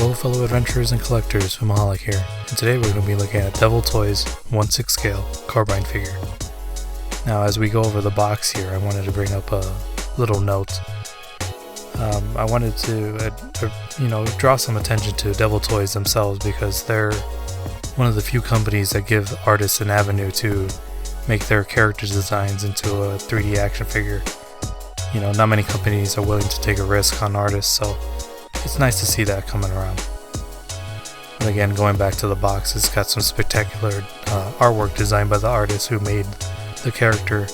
Hello fellow adventurers and collectors, Filmaholic here, and today we're going to be looking at Devil Toy's 1/6 scale Carbine figure. Now as we go over the box here, I wanted to bring up a little note. I wanted to draw some attention to Devil Toys themselves because they're one of the few companies that give artists an avenue to make their character designs into a 3D action figure. You know, not many companies are willing to take a risk on artists, so it's nice to see that coming around. And again, going back to the box, it's got some spectacular artwork designed by the artist who made the character,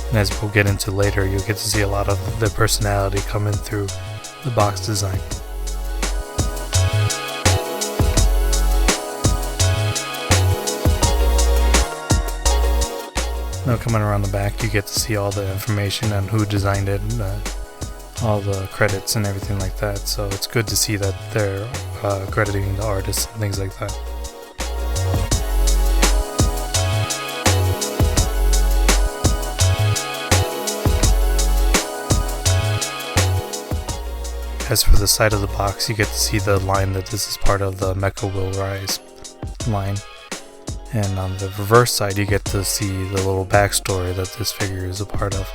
and as we'll get into later, you'll get to see a lot of their personality coming through the box design. Now coming around the back, you get to see all the information on who designed it, all the credits and everything like that, so it's good to see that they're crediting the artists and things like that. As for the side of the box, you get to see the line that this is part of the Mecha Will Rise line. And on the reverse side, you get to see the little backstory that this figure is a part of.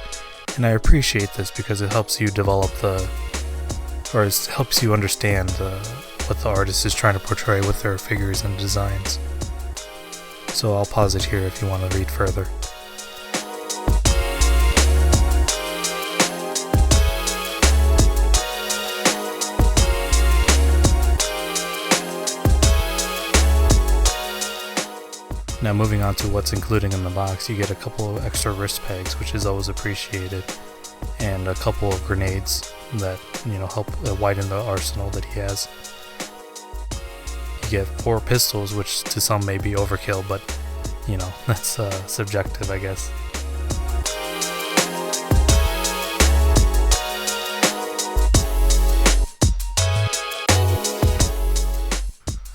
And I appreciate this because it helps you develop it helps you understand what the artist is trying to portray with their figures and designs. So I'll pause it here if you want to read further. Now moving on to what's included in the box, you get a couple of extra wrist pegs, which is always appreciated, and a couple of grenades that help widen the arsenal that he has. You get 4 pistols, which to some may be overkill, but that's subjective, I guess.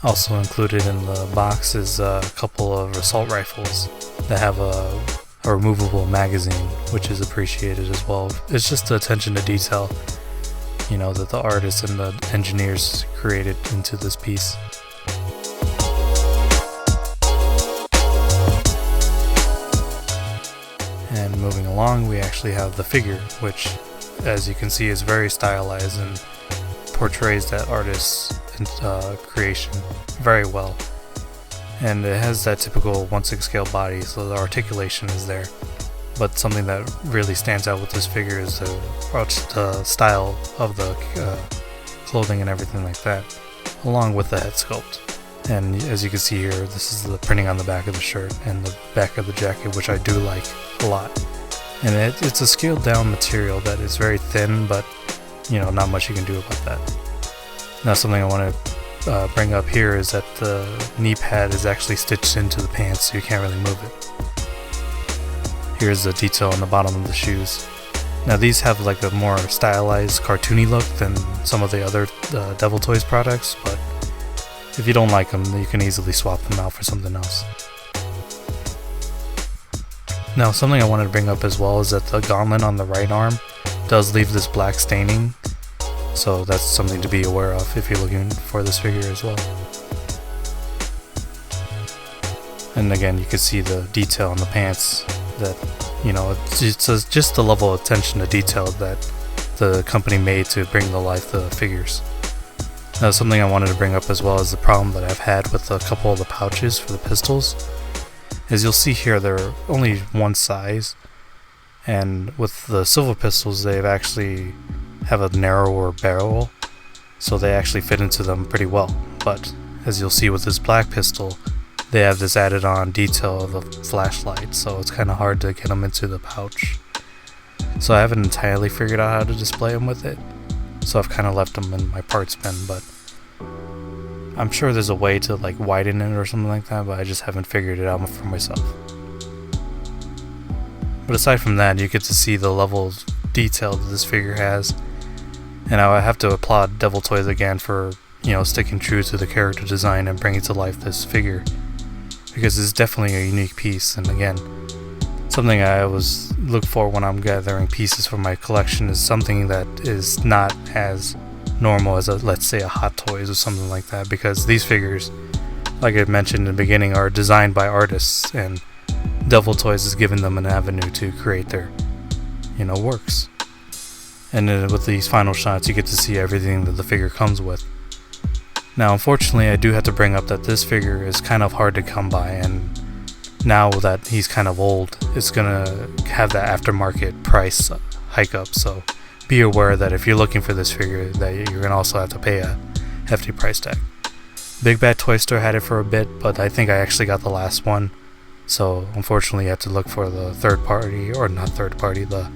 Also included in the box is a couple of assault rifles that have a removable magazine, which is appreciated as well. It's just the attention to detail, that the artists and the engineers created into this piece. And moving along, we actually have the figure, which, as you can see, is very stylized and portrays that artist's creation very well, and it has that typical 1/6 scale body, so the articulation is there. But something that really stands out with this figure is the style of the clothing and everything like that, along with the head sculpt. And as you can see here, this is the printing on the back of the shirt and the back of the jacket, which I do like a lot. And it's a scaled down material that is very thin, but not much you can do about that. Now something I want to bring up here is that the knee pad is actually stitched into the pants, so you can't really move it. Here's the detail on the bottom of the shoes. Now these have like a more stylized, cartoony look than some of the other Devil Toys products, but if you don't like them, you can easily swap them out for something else. Now something I wanted to bring up as well is that the gauntlet on the right arm does leave this black staining. So that's something to be aware of if you're looking for this figure as well. And again, you can see the detail on the pants that, it's just the level of attention to detail that the company made to bring to life the figures. Now something I wanted to bring up as well is the problem that I've had with a couple of the pouches for the pistols. As you'll see here, they're only one size, and with the silver pistols they've actually have a narrower barrel, so they actually fit into them pretty well. But as you'll see with this black pistol, they have this added on detail of a flashlight, so it's kind of hard to get them into the pouch. So I haven't entirely figured out how to display them with it, so I've kind of left them in my parts bin, but I'm sure there's a way to like widen it or something like that, but I just haven't figured it out for myself. But aside from that, you get to see the level of detail that this figure has. And I have to applaud Devil Toys again for, sticking true to the character design and bringing to life this figure, because it's definitely a unique piece. And again, something I always look for when I'm gathering pieces for my collection is something that is not as normal as let's say a Hot Toys or something like that, because these figures, like I mentioned in the beginning, are designed by artists, and Devil Toys has given them an avenue to create their, works. And then with these final shots, you get to see everything that the figure comes with. Now, unfortunately, I do have to bring up that this figure is kind of hard to come by, and now that he's kind of old, it's gonna have that aftermarket price hike up, so be aware that if you're looking for this figure, that you're gonna also have to pay a hefty price tag. Big Bad Toy Store had it for a bit, but I think I actually got the last one, so unfortunately you have to look for the the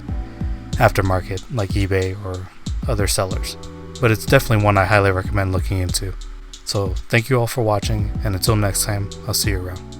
aftermarket, like eBay or other sellers. But it's definitely one I highly recommend looking into. So thank you all for watching, and until next time, I'll see you around.